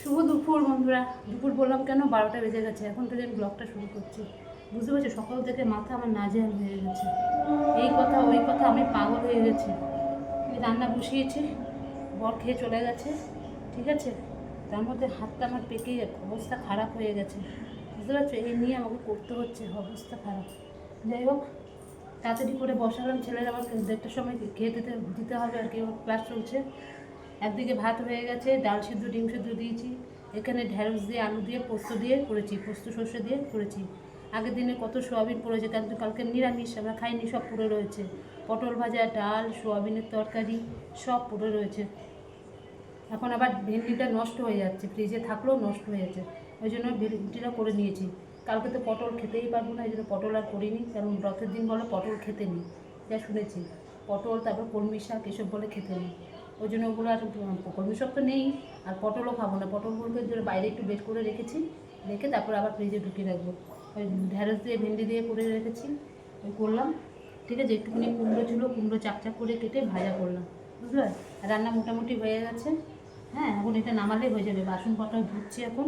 শুভ দুপুর বন্ধুরা। দুপুর বললাম কেন, 12টা বেজে গেছে। এখন থেকে আমি ব্লগটা শুরু করছি। বুঝতে পারছি সকাল থেকে মাথা আমার নাজেহাল হয়ে গেছে। এই কথা ওই কথা আমি পাগল হয়ে গেছি। আমি রান্না বসিয়েছি, বর খেয়ে চলে গেছে, ঠিক আছে। তার মধ্যে হাতটা আমার পেকে অবস্থা খারাপ হয়ে গেছে। বুঝতে পারছো, এই নিয়ে আমাকে করতে হচ্ছে, অবস্থা খারাপ। যাই হোক, তাড়াতাড়ি করে বসালাম। ছেলের আমার 1:30টার সময় খেয়ে দিতে হবে আর কি, ক্লাস চলছে। একদিকে ভাত হয়ে গেছে, ডাল সিদ্ধ ডিম সিদ্ধ দিয়েছি। এখানে ঢেঁড়স দিয়ে আলু দিয়ে পোস্ত দিয়ে করেছি, পোস্ত সর্ষে দিয়ে করেছি। আগের দিনে কত সোয়াবিন পড়েছে, কিন্তু কালকে নিরামিষ, আমরা খাইনি, সব পড়ে রয়েছে। পটল ভাজা, ডাল, সোয়াবিনের তরকারি সব পড়ে রয়েছে। এখন আবার ভেন্ডিটা নষ্ট হয়ে যাচ্ছে, ফ্রিজে থাকলেও নষ্ট হয়ে যাচ্ছে। ওই জন্য ভেন্ডিটা করে নিয়েছি। কালকে তো পটল খেতেই পারবো না, এই জন্য পটল আর করিনি, কারণ রথের দিন বলে পটল খেতে নেই, যা শুনেছি। পটল, তারপর কলমি শাক এসব বলে খেতে নেই। ওই জন্য ওগুলো আর, কলমি শাক তো নেই, আর পটলও খাবো না। পটলগুলোকে বাইরে একটু বের করে রেখেছি, রেখে তারপর আবার ফ্রিজে ঢুকিয়ে রাখবো। ওই ঢেঁড়স দিয়ে ভেন্ডি দিয়ে করে রেখেছি, ওই করলাম, ঠিক আছে। একটুখানি কুমড়ো ছিল, কুমড়ো চাকচাক করে কেটে ভাজা করলাম, বুঝলে। রান্না মোটামুটি হয়ে গেছে। হ্যাঁ, এখন এটা নামালেই হয়ে যাবে। বাসন কটা ধুচ্ছি এখন,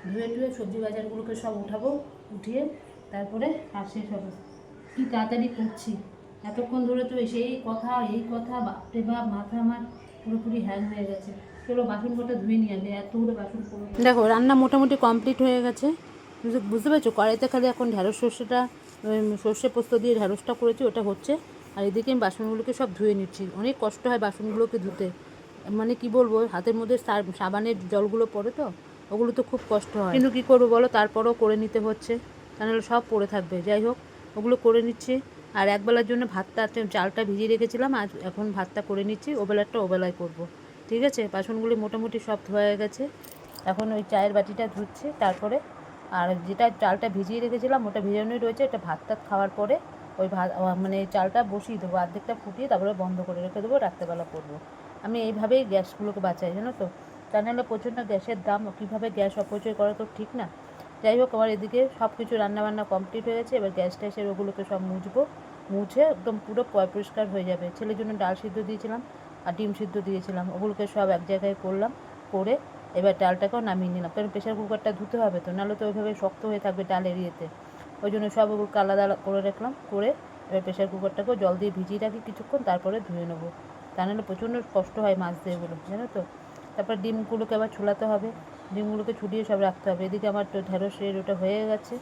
ধুয়ে টুয়ে সবজি বাজারগুলোকে সব উঠাবো, উঠিয়ে তারপরে আর শেষ হবে। কী তাড়াতাড়ি করছি, এতক্ষণ ধরে তো সেই কথা এই কথা, বাপরে বাপ, মাথা আমার পুরোপুরি হ্যাং হয়ে গেছে। চলো বাসন কটা ধুয়ে নিয়ে আগে, এতগুলো বাসন করে। দেখো, রান্না মোটামুটি কমপ্লিট হয়ে গেছে। বুঝতে পারছো, কড়াইতে খালি এখন ঢেঁড়স সর্ষেটা, সর্ষে পোস্ত দিয়ে ঢেঁড়সটা করেছি, ওটা হচ্ছে। আর এদিকে আমি বাসনগুলোকে সব ধুয়ে নিচ্ছি। অনেক কষ্ট হয় বাসনগুলোকে ধুতে, মানে কি বলবো, হাতের মধ্যে সাবানের জলগুলো পড়ে তো, ওগুলো তো খুব কষ্ট হয়, কিন্তু কী করবো বলো, তারপরেও করে নিতে হচ্ছে, তাহলে সব পড়ে থাকবে। যাই হোক, ওগুলো করে নিচ্ছি। আর একবেলার জন্য ভাতটা, চালটা ভিজিয়ে রেখেছিলাম, আজ এখন ভাতটা করে নিচ্ছি, ওবেলারটা ওবেলায় করবো, ঠিক আছে। বাসনগুলি মোটামুটি সব ধোয়া হয়ে গেছে। এখন ওই চায়ের বাটিটা ধুচ্ছি, তারপরে আর যেটা চালটা ভিজিয়ে রেখেছিলাম ওটা ভিজানোই রয়েছে, এটা ভাত টাত খাওয়ার পরে ওই ভাত, মানে চালটা বসিয়ে দেবো, অর্ধেকটা ফুটিয়ে তারপরে বন্ধ করে রেখে দেবো, রাত্রেবেলা করবো। আমি এইভাবেই গ্যাসগুলোকে বাঁচাই, জানো তো। তা নাহলে প্রচণ্ড গ্যাসের দাম, কীভাবে গ্যাস অপচয় করা তো ঠিক না। যাই হোক, আমার এদিকে সব কিছু রান্নাবান্না কমপ্লিট হয়ে গেছে। এবার গ্যাস ট্যাসের ওগুলোকে সব মুছবো, মুছে একদম পুরো পরিষ্কার হয়ে যাবে। ছেলের জন্য ডাল সিদ্ধ দিয়েছিলাম আর ডিম সিদ্ধ দিয়েছিলাম, ওগুলোকে সব এক জায়গায় করলাম, করে এবার ডালটাকেও নামিয়ে নিলাম, কারণ প্রেশার কুকারটা ধুতে হবে তো, নাহলে তো ওইভাবে শক্ত হয়ে থাকবে ডালের ইয়েতে। ওই জন্য সব ওগুলোকে আলাদা করে রাখলাম, করে এবার প্রেশার কুকারটাকেও জল দিয়ে ভিজিয়ে রাখি কিছুক্ষণ, তারপরে ধুয়ে নেবো। তা নাহলে প্রচণ্ড কষ্ট হয় মাছ দিয়ে এগুলো, জানো তো। তারপর ডিমগুলোকে আবার ছুলাতে হবে, ডিমগুলোকে ছুটিয়ে সব রাখতে হবে। এদিকে আমার তো ঢেঁড়সের ওটা হয়ে গেছে,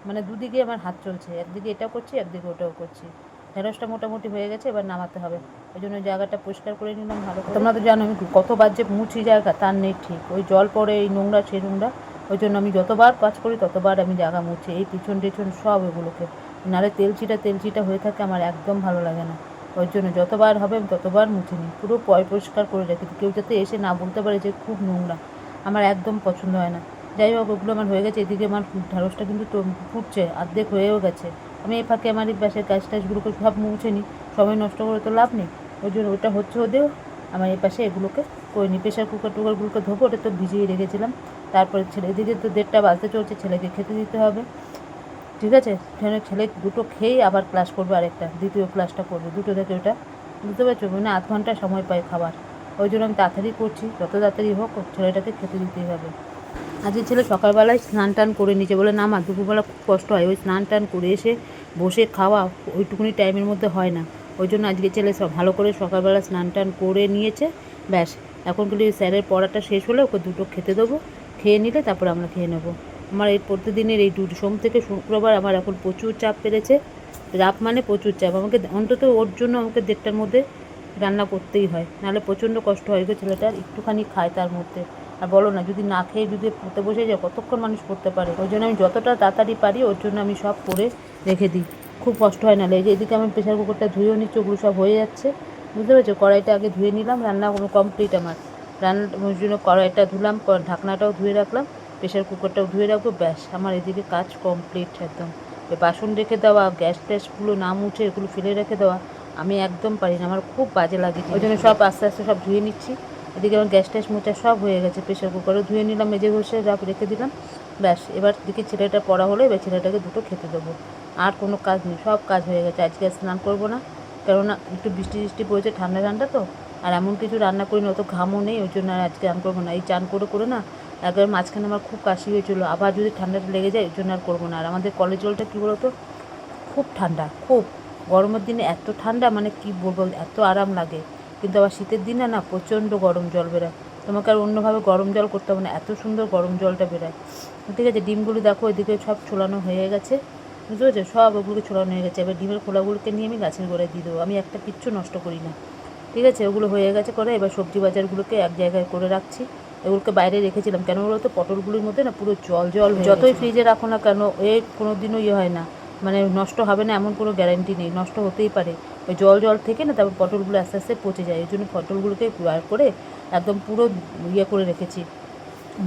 মানে দুদিকে আমার হাত চলছে, একদিকে এটা করছি, একদিকে ওটাও করছি। ঢেঁড়সটা মোটামুটি হয়ে গেছে, এবার নামাতে হবে। ওই জন্য জায়গাটা পরিষ্কার করে নিলাম ভালো করে। তোমরা তো জানো আমি কতবার যে মুছি জায়গা, তার নেই ঠিক। ওই জল পড়ে, এই নোংরা সেই নোংরা, ওই জন্য আমি যতবার কাজ করি ততবার আমি জায়গা মুছি, এই পিছন টিছন সব এগুলোকে। নাহলে তেলচিটা হয়ে থাকে, আমার একদম ভালো লাগে না। ওই জন্য যতবার হবে আমি ততবার মুছে নিই, পুরো পরিষ্কার করে রাখি, কেউ যাতে এসে না বলতে পারে যে খুব নোংরা, আমার একদম পছন্দ হয় না। যাই হোক, ওগুলো আমার হয়ে গেছে। এদিকে আমার ঢেঁড়সটা কিন্তু ফুটছে, অর্ধেক হয়েও গেছে। আমি এই ফাঁকে আমার এই বাসের গ্যাস ট্যাসগুলোকে সব মুছে নিই, সময় নষ্ট করে তো লাভ নেই। ওই জন্য ওটা হচ্ছে ওদেরও, আমার এই পাশে এগুলোকে করে নিই। প্রেশার টুকারগুলোকে ধোবো, ওটা তো ভিজিয়ে রেখেছিলাম। তারপরে ছেলে, এদিকে তো 1:30 বাজতে চলছে, ছেলেকে খেতে দিতে হবে, ঠিক আছে। ছেলে দুটো খেয়েই আবার ক্লাস করবে, আরেকটা দ্বিতীয় ক্লাসটা করবে 2টো থেকে, ওটা বুঝতে পারছো, মানে 8 ঘন্টা সময় পাই খাবার। ওই জন্য আমি তাড়াতাড়ি করছি, যত তাড়াতাড়ি হোক ছেলেটাকে খেতে দিতেই হবে। আজকে ছেলে সকালবেলায় স্নান টান করে নিচে, বলে না মা, দুপুরবেলা খুব কষ্ট হয়, ওই স্নান টান করে এসে বসে খাওয়া ওইটুকুনি টাইমের মধ্যে হয় না। ওই জন্য আজকে ছেলে সব ভালো করে সকালবেলা স্নান টান করে নিয়েছে, ব্যাস। এখন কিন্তু স্যারের পড়াটা শেষ হলে ওকে দুটো খেতে দেবো, খেয়ে নিলে তারপর আমরা খেয়ে নেবো। আমার এই প্রতিদিনের এই সোম থেকে শুক্রবার আমার এখন প্রচুর চাপ পেরেছে, চাপ মানে প্রচুর চাপ। আমাকে অন্তত ওর জন্য আমাকে 1:30টার মধ্যে রান্না করতেই হয়, নাহলে প্রচণ্ড কষ্ট হয় গো। ছেলেটার একটুখানি খায় তার মধ্যে, আর বলো না, যদি না খেয়ে যদি পড়তে বসে যায় কতক্ষণ মানুষ পড়তে পারে। ওই জন্য আমি যতটা তাড়াতাড়ি পারি ওর জন্য আমি সব করে রেখে দিই, খুব কষ্ট হয় না। লেগে এদিকে আমি প্রেশার কুকারটা ধুয়েও নিচ্ছি, ওগুলো সব হয়ে যাচ্ছে, বুঝতে পেরেছো। কড়াইটা আগে ধুয়ে নিলাম, রান্না কমপ্লিট আমার। রান্নার জন্য কড়াইটা ধুলাম, ঢাকনাটাও ধুয়ে রাখলাম, প্রেশার কুকারটাও ধুয়ে রাখবো, ব্যাস আমার এদিকে কাজ কমপ্লিট একদম। বাসন রেখে দেওয়া, গ্যাস ট্যাসগুলো না মুছে এগুলো ফেলে রেখে দেওয়া আমি একদম পারি না, আমার খুব বাজে লাগে। ওই জন্য সব আস্তে আস্তে সব ধুয়ে নিচ্ছি। এদিকে আমার গ্যাস ট্যাস মোচা সব হয়ে গেছে, প্রেশার কুকারও ধুয়ে নিলাম, মেজে ঘষে রেখে দিলাম, ব্যাস। এবার দিকে ছেলেটা পড়া হলে এবার ছেলেটাকে দুটো খেতে দেবো, আর কোনো কাজ নেই, সব কাজ হয়ে গেছে। আজকে স্নান করবো না, কেননা একটু বৃষ্টি পড়েছে, ঠান্ডা ঠান্ডা তো, আর এমন কিছু রান্না করি না, অত ঘামও নেই, ওই জন্য আর আজকে চান করবো না। এই চান করে করে না একবার মাঝখানে আমার খুব কাশি হয়েছিলো, আবার যদি ঠান্ডাটা লেগে যায় ওই জন্য আর করবো না। আর আমাদের কলের জলটা কী বলো তো, খুব ঠান্ডা, খুব গরমের দিনে এত ঠান্ডা, মানে কি বলবো, এত আরাম লাগে। কিন্তু আবার শীতের দিনে না প্রচণ্ড গরম জল বেরোয়। তোমাকে আর অন্যভাবে গরম জল করতে হবে না, এত সুন্দর গরম জলটা বেরোয়। ঠিক আছে, ডিমগুলো দেখো এদিকে সব ছোলানো হয়ে গেছে, বুঝতে পেরেছো, সব ওগুলোকে ছোলানো হয়ে গেছে। এবার ডিমের খোলাগুলোকে নিয়ে আমি গাছের গোড়ায় দিয়ে দেবো, আমি একটা কিচ্ছু নষ্ট করি না। ঠিক আছে, ওগুলো হয়ে গেছে করে এবার সবজি বাজারগুলোকে এক জায়গায় করে রাখছি। এগুলোকে বাইরে রেখেছিলাম, কেন বলো তো, পটলগুলোর মধ্যে না পুরো জল জল, যতই ফ্রিজে রাখো না কেন কোনো দিনও হয় না, মানে নষ্ট হবে না এমন কোনো গ্যারান্টি নেই, নষ্ট হতেই পারে। ওই জল জল থেকে না তারপর পটলগুলো আস্তে আস্তে পচে যায়, এই জন্য পটলগুলোকে বার করে একদম পুরো করে রেখেছি,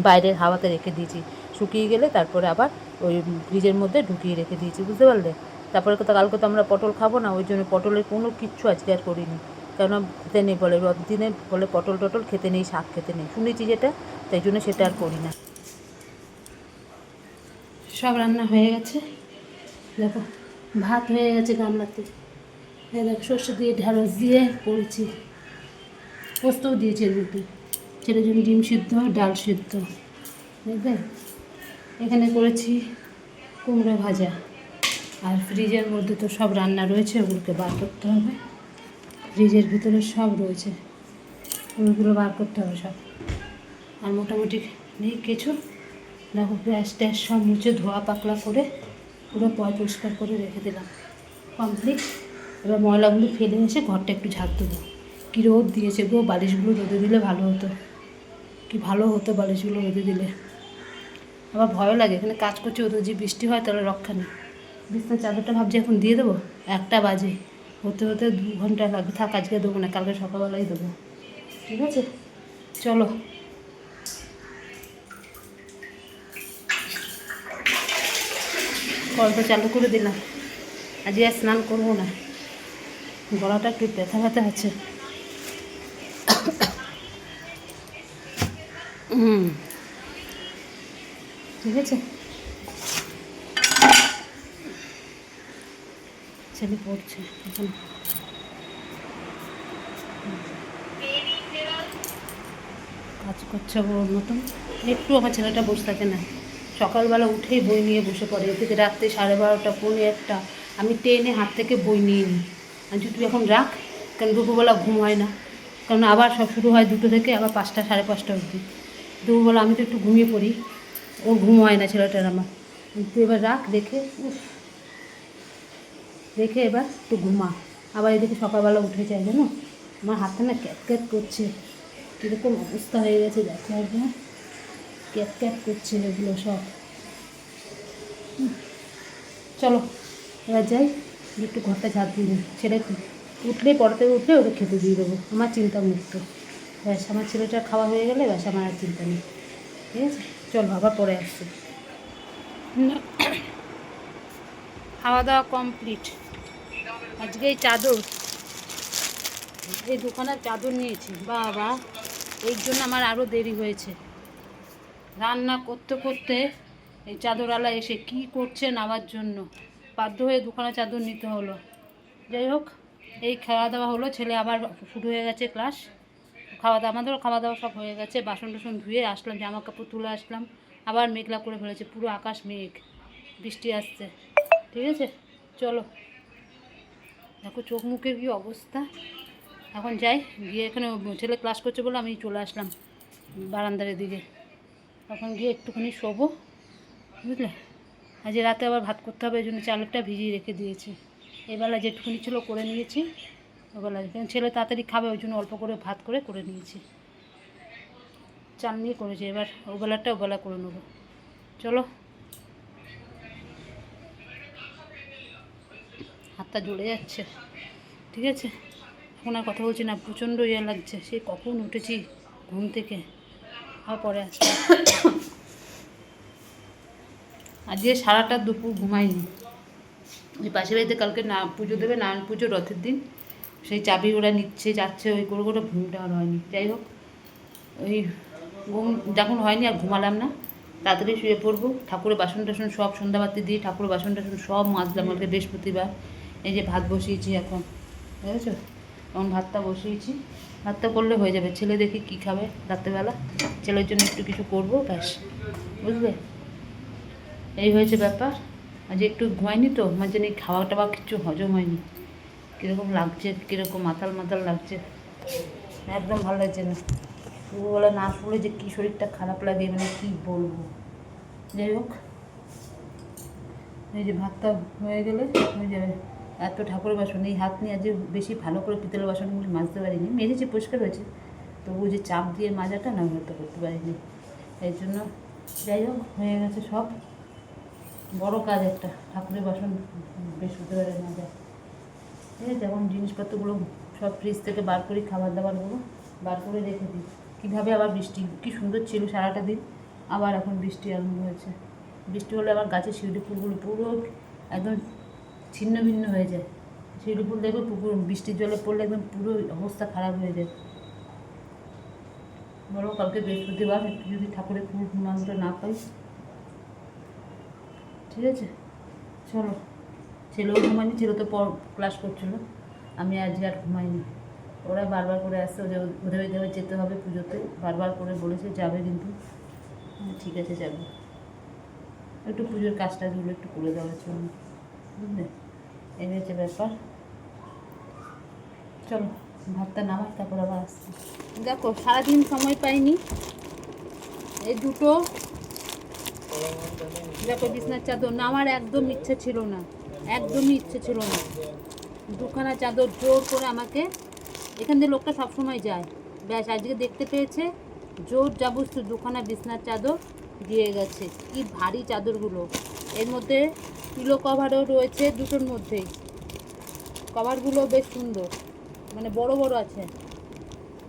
বাইরের হাওয়াতে রেখে দিয়েছি। শুকিয়ে গেলে তারপরে আবার ওই ফ্রিজের মধ্যে ঢুকিয়ে রেখে দিয়েছি, বুঝতে পারলে। তারপরে কালকে তো আমরা পটল খাবো না, ওই জন্য পটলের কোনো কিচ্ছু আজকে আর করিনি, কেননা খেতে নেই বলে, দিনে বলে পটল টটল খেতে নেই, শাক খেতে নেই, শুনেছি যেটা, তাই জন্য সেটা আর করি না। সব রান্না হয়ে গেছে, দেখো ভাত হয়ে গেছে গামলাতে, দেখো সর্ষে দিয়ে ঢেঁড়স দিয়ে করেছি, পোস্তও দিয়েছি এর মধ্যে, ছেলের জন্য ডিম সিদ্ধ, ডাল সিদ্ধ, বুঝলে। এখানে করেছি কুমড়ো ভাজা, আর ফ্রিজের মধ্যে তো সব রান্না রয়েছে, ওগুলোকে বার করতে হবে। ফ্রিজের ভিতরে সব রয়েছে, ওগুলো বার করতে হবে সব। আর মোটামুটি নেই কিছু, দেখো গ্যাস ট্যাস সব মুছে ধোয়া পাকলা করে পুরো পরিষ্কার করে রেখে দিলাম, কমপ্লিট। এবার ময়লাগুলো ফেলে এসে ঘরটা একটু ঝাড় দেবো। কী রোদ দিয়েছে গো, বালিশগুলো রোদে দিলে ভালো হতো, কি ভালো হতো বালিশগুলো রোদে দিলে। আবার ভয়ও লাগে, এখানে কাজ করছি, ওদের যে বৃষ্টি হয় তাহলে রক্ষা নেই। বিছনার চাদরটা ভাবছি এখন দিয়ে দেবো, 1টা বাজে, হতে হতে 2 ঘন্টা লাগবে, থাক আজকে দেবো না, কালকে সকালবেলায় দেবো। ঠিক আছে, চলো। কলটা চালু করে দিলাম, আজকে আর স্নান করবো না, গলাটা একটু ব্যথা ব্যথা আছে। ঠিক আছে, ছেলে পড়ছে এখন, কাজ করছে ওর মতন, একটু আমার ছেলেটা বসে থাকে না, সকালবেলা উঠেই বই নিয়ে বসে পড়ে, এদিকে রাত্রে 12:30 পৌনে 1টা আমি টেনে হাত থেকে বই নিয়ে নিই, আর যদি তুই এখন রাখ, কারণ দুপুরবেলা ঘুম হয় না, কারণ আবার সব শুরু হয় 2টো থেকে, আবার 5টা 5:30 অবধি। দুপুরবেলা আমি তো একটু ঘুমিয়ে পড়ি, ও ঘুম হয় না ছেলেটার আমার। তুই এবার রাখ, রেখে এবার একটু ঘুমা। আবার এদিকে সকালবেলা উঠে যায় জানো, আমার হাতটা না ক্যাট ক্যাট করছে, কীরকম অবস্থা হয়ে গেছে দেখো একদম, ক্যাট ক্যাট করছে এগুলো সব। চলো এবার যাই, একটু ঘরটা ঝাড় দিয়ে দিই, ছেলে উঠলেই পড়াতে উঠলে ওকে খেতে দিয়ে দেবো, আমার চিন্তা মুক্ত। ব্যাস, আমার ছেলেটা খাওয়া হয়ে গেলে ব্যাস আমার আর চিন্তা নেই। ঠিক আছে, চলো আবার পরে আসছি। খাওয়া দাওয়া কমপ্লিট। আজকে এই চাদর, এই দোকানের চাদর নিয়েছি, বাবা এর জন্য আমার আরও দেরি হয়েছে। রান্না করতে করতে এই চাদরওয়ালা এসে কি করছে নেওয়ার জন্য বাধ্য হয়ে দোকানের চাদর নিতে হলো। যাই হোক, এই খাওয়া দাওয়া হলো, ছেলে আবার শুরু হয়ে গেছে ক্লাস, আমাদেরও খাওয়া দাওয়া সব হয়ে গেছে, বাসন টাসন ধুয়ে আসলাম, জামা কাপড় তুলে আসলাম, আবার মেঘলা করে ফেলেছে, পুরো আকাশ মেঘ, বৃষ্টি আসছে। ঠিক আছে, চলো, দেখো চোখ মুখের কী অবস্থা। এখন যাই, গিয়ে এখানে ছেলে ক্লাস করছে বলে আমি চলে আসলাম বারান্দার দিকে, এখন গিয়ে একটুখানি শোবো, বুঝলে। আজ রাতে আবার ভাত করতে হবে, এই জন্য চালটা ভিজিয়ে রেখে দিয়েছি, এবেলা যেটুকুনি ছিল করে নিয়েছি, ওবেলা ছেলে তাড়াতাড়ি খাবে ওই জন্য অল্প করে ভাত করে নিয়েছি, চাল নিয়ে করেছি, এবার ওবেলাটা ওবেলা করে নেবো। চলো, হাতটা জ্বলে যাচ্ছে। ঠিক আছে, এখন আর কথা বলছি না, প্রচণ্ড ইয়ে লাগছে, সে কখন উঠেছি ঘুম থেকে, আর পরে আসছে। আজকে সারাটা দুপুর ঘুমাইনি, ওই পাশের বাড়িতে কালকে না পুজো দেবে, নারায়ণ পুজো, রথের দিন, সেই চাবি ওরা নিচ্ছে যাচ্ছে, ওই করে করে ঘুমটা আর হয়নি। যাই হোক, ওই ঘুম যখন হয়নি আর ঘুমালাম না, তাড়াতাড়ি শুয়ে পড়বো। ঠাকুরের বাসন টাসন সব সন্ধ্যাবাতি দিয়ে ঠাকুরের বাসন টাসন সব মাজলাম, কালকে বৃহস্পতিবার। এই যে ভাত বসিয়েছি এখন, বুঝেছো, এখন ভাতটা বসিয়েছি, ভাতটা করলে হয়ে যাবে। ছেলে দেখি কি খাবে রাত্রেবেলা, ছেলের জন্য একটু কিছু করবো, ব্যাস, বুঝলে? এই হয়েছে ব্যাপার। আজ একটু ঘুমাইনি তো, মানে জানি খাওয়া টাওয়া কিছু হজম হয়নি, কীরকম লাগছে, কীরকম মাতাল মাতাল লাগছে, একদম ভালো লাগছে না। দুপুরবেলা না শুলে যে কী শরীরটা খারাপ লাগে, মানে কী বলবো। যাই হোক, এই যে ভাতটা হয়ে গেলে হয়ে যাবে। এত ঠাকুরের বাসন, এই হাত নিয়ে আজ বেশি ভালো করে পিতলের বাসনগুলি মাজতে পারিনি, মেজেছি, পরিষ্কার হয়েছে, তবু যে চাপ দিয়ে মাজাটা না হয়তো করতে পারিনি, এই জন্য। যাই হোক, হয়ে গেছে সব। বড় কাজ একটা, ঠাকুরের বাসন বৃহস্পতিবারে মাজা। ঠিক আছে, এখন জিনিসপত্রগুলো সব ফ্রিজ থেকে বার করি, খাবার দাবারগুলো বার করে রেখে দিই। কীভাবে আবার বৃষ্টি, কী সুন্দর ছিল সারাটা দিন, আবার এখন বৃষ্টি আরম্ভ হয়েছে। বৃষ্টি হলে আবার গাছের শিউলি ফুলগুলো পুরো একদম ছিন্ন ভিন্ন হয়ে যায়। শিউলি ফুল দেখবে পুকুর বৃষ্টির জলে পড়লে একদম পুরো অবস্থা খারাপ হয়ে যায়। বলো, কালকে বৃহস্পতিবার, একটু যদি ঠাকুরের ফুল মন্ত্র না পাই। ঠিক আছে, চলো। ছেলেও ঘুমায়নি, ছেলে তো ক্লাস করছিলো, আমি আজকে আর ঘুমাইনি। ওরা বারবার করে আসছে, ওদের যেতে হবে পুজোতে, বারবার করে বলেছে যাবে, কিন্তু ঠিক আছে যাবে, একটু পুজোর কাজ টাজগুলো একটু করে দেওয়ার জন্য, বুঝলে? এই হচ্ছে ব্যাপার। চলো ভাতটা নামাই, তারপর আবার আসছি। দেখো, সারাদিন সময় পাইনি, এই দুটো দেখো বিছনার চাদর নামার একদম ইচ্ছে ছিল না, একদমই ইচ্ছে ছিল না। দুখানা চাদর জোর করে আমাকে, এখান দিয়ে লোকটা সবসময় যায়, ব্যাস আজকে দেখতে পেয়েছে, জোর জাবস্ত দুখানা বিছনার চাদর দিয়ে গেছে। কি ভারী চাদরগুলো, এর মধ্যে পিলো কভারও রয়েছে দুটোর মধ্যেই, কভারগুলো বেশ সুন্দর, মানে বড় বড় আছে।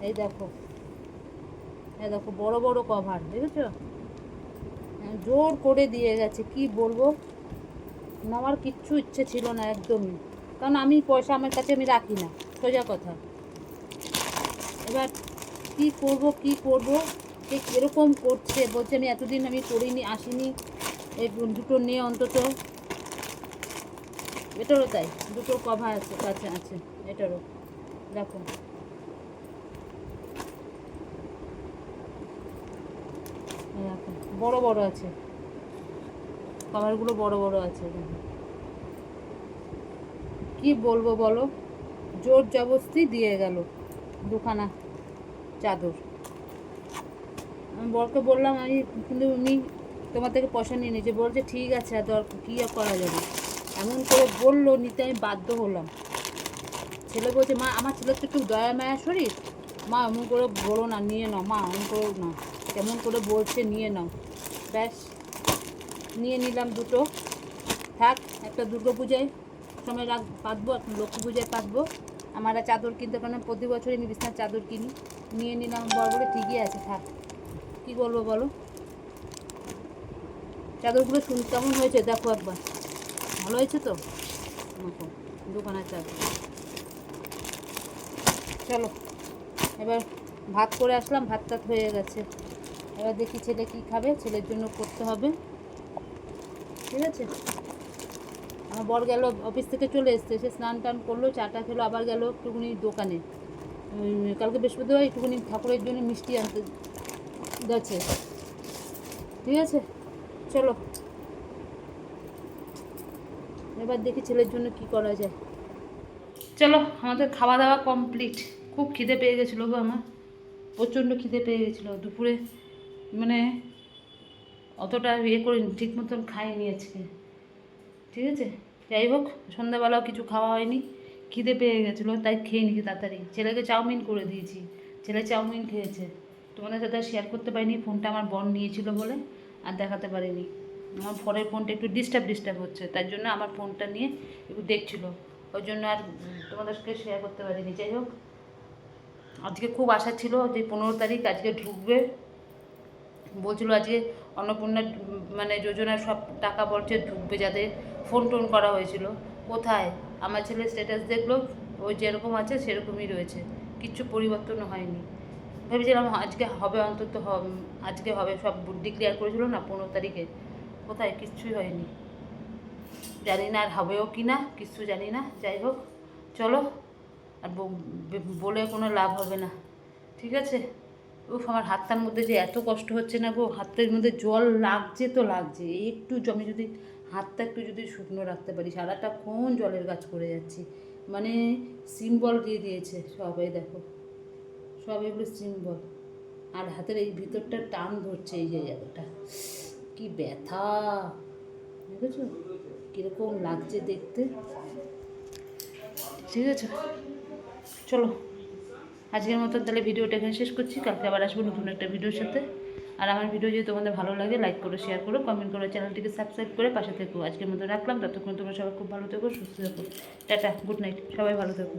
এই দেখো, এই দেখো বড় বড় কভার, দেখেছো? জোর করে দিয়ে গেছে, কি বলবো। আমার কিচ্ছু ইচ্ছে ছিল না একদমই, কারণ আমি পয়সা আমার কাছে আমি রাখি না, সোজা কথা। এবার কি করব কি করব, সে কীরকম করছে, বলছে আমি এতদিন আমি করিনি, আসিনি, এই দুটো নিয়ে অন্তত। এটারও তাই, দুটো কভার আছে কাছে আছে, এটারও দেখো, দেখো বড় বড় আছে, কভারগুলো বড় বড় আছে। কি বলবো বলো, জোর জবরদস্তি দিয়ে গেল দুখানা চাদর। আমি বরকে বললাম, আমি কিন্তু উনি তোমার থেকে পয়সা নিয়ে নিয়েছে, বলছে ঠিক আছে, আর দরকার কী আর করা যাবে, এমন করে বললো, নিতে আমি বাধ্য হলাম। ছেলে বলছে, মা আমার ছেলের তো একটু দয়া মায়া শরীর, মা এমন করে বলো না, নিয়ে নাও মা, এমন করো না, কেমন করে বলছে নিয়ে নাও, ব্যাস নিয়ে নিলাম দুটো। থাক, একটা দুর্গা পূজায় সময় পাতবো, এখন লক্ষ্মী পূজায় পাতবো। আমার আর চাদর কিনতে পারে না, প্রতি বছরই আমি বিছনার চাদর কিনি, নিয়ে নিলাম। বড় বলে ঠিকই আছে, থাক, কী বলবো বলো। চাদরগুলো কেমন হয়েছে দেখো একবার, ভালো হয়েছে তো? দেখো দোকানের চাদর। চলো এবার ভাত করে আসলাম, ভাত টাত হয়ে গেছে, এবার দেখি ছেলে কী খাবে, ছেলের জন্য করতে হবে। ঠিক আছে, আমার বর গেল অফিস থেকে, চলে এসছে, সে স্নান টান করলো, চাটা খেলো, আবার গেল একটুখানি দোকানে, কালকে বৃহস্পতিবার একটুখানি ঠাকুরের জন্য মিষ্টি আনতে গেছে। ঠিক আছে, চলো এবার দেখি ছেলের জন্য কি করা যায়। চলো, আমাদের খাওয়া দাওয়া কমপ্লিট। খুব খিদে পেয়ে গেছিলো গো আমার, প্রচণ্ড খিদে পেয়ে গেছিলো দুপুরে, মানে অতটা করে ঠিক মতন খাইনি আজকে। ঠিক আছে, যাই হোক, সন্ধ্যাবেলাও কিছু খাওয়া হয়নি, খিদে পেয়ে গেছিলো, তাই খেয়ে নিয়েছি তাড়াতাড়ি। ছেলেকে চাউমিন করে দিয়েছি, ছেলে চাউমিন খেয়েছে। তোমাদের সাথে শেয়ার করতে পারিনি, ফোনটা আমার বোন নিয়েছিল বলে আর দেখাতে পারিনি। আমার ফোনের ফোনটা একটু ডিস্টার্ব হচ্ছে, তার জন্য আমার ফোনটা নিয়ে একটু দেখছিলো, ওই জন্য আর তোমাদেরকে শেয়ার করতে পারিনি। যাই হোক, আজকে খুব আশা ছিল যে 15 তারিখ আজকে ঢুকবে, বলছিল আজকে অন্নপূর্ণা মানে যোজনার সব টাকা বলছে ঢুকবে, যাদের ফোন টোন করা হয়েছিল। কোথায়? আমার ছেলে স্ট্যাটাস দেখলো, ওই যেরকম আছে সেরকমই রয়েছে, কিচ্ছু পরিবর্তন হয়নি। ভেবেছিলাম আজকে হবে, অন্তত আজকে হবে, সব ডিক্লেয়ার করেছিল না 15 তারিখে, কোথায়? কিচ্ছুই হয়নি, জানি না আর হবেও কি না, কিচ্ছু জানি না। যাই হোক, চলো, আর বলে কোনো লাভ হবে না। ঠিক আছে। উফ, আমার হাতটার মধ্যে যে এত কষ্ট হচ্ছে না গো, হাতের মধ্যে জল লাগছে তো লাগছে, একটু জমি যদি হাতটা একটু যদি শুকনো রাখতে পারি, সারাটাক্ষণ জলের কাজ করে যাচ্ছি। মানে সিম্বল দিয়ে দিয়েছে সব, এই দেখো সব এগুলো সিম্বল। আর হাতের এই ভিতরটা টান ধরছে, এই যে জায়গাটা কি ব্যথা, বুঝেছো কীরকম লাগছে দেখতে। ঠিক আছে, চলো আজকের মতো তাহলে ভিডিওটা এখানে শেষ করছি। কালকে আবার আসবো নতুন একটা ভিডিওর সাথে। আর আমার ভিডিও যদি তোমাদের ভালো লাগে লাইক করো, শেয়ার করো, কমেন্ট করো, চ্যানেলটিকে সাবস্ক্রাইব করে পাশে থেকো। আজকের মতো রাখলাম, ততক্ষণ তোমরা সবাই খুব ভালো থেকো, সুস্থ থেকো। টাটা, গুড নাইট, সবাই ভালো থেকো।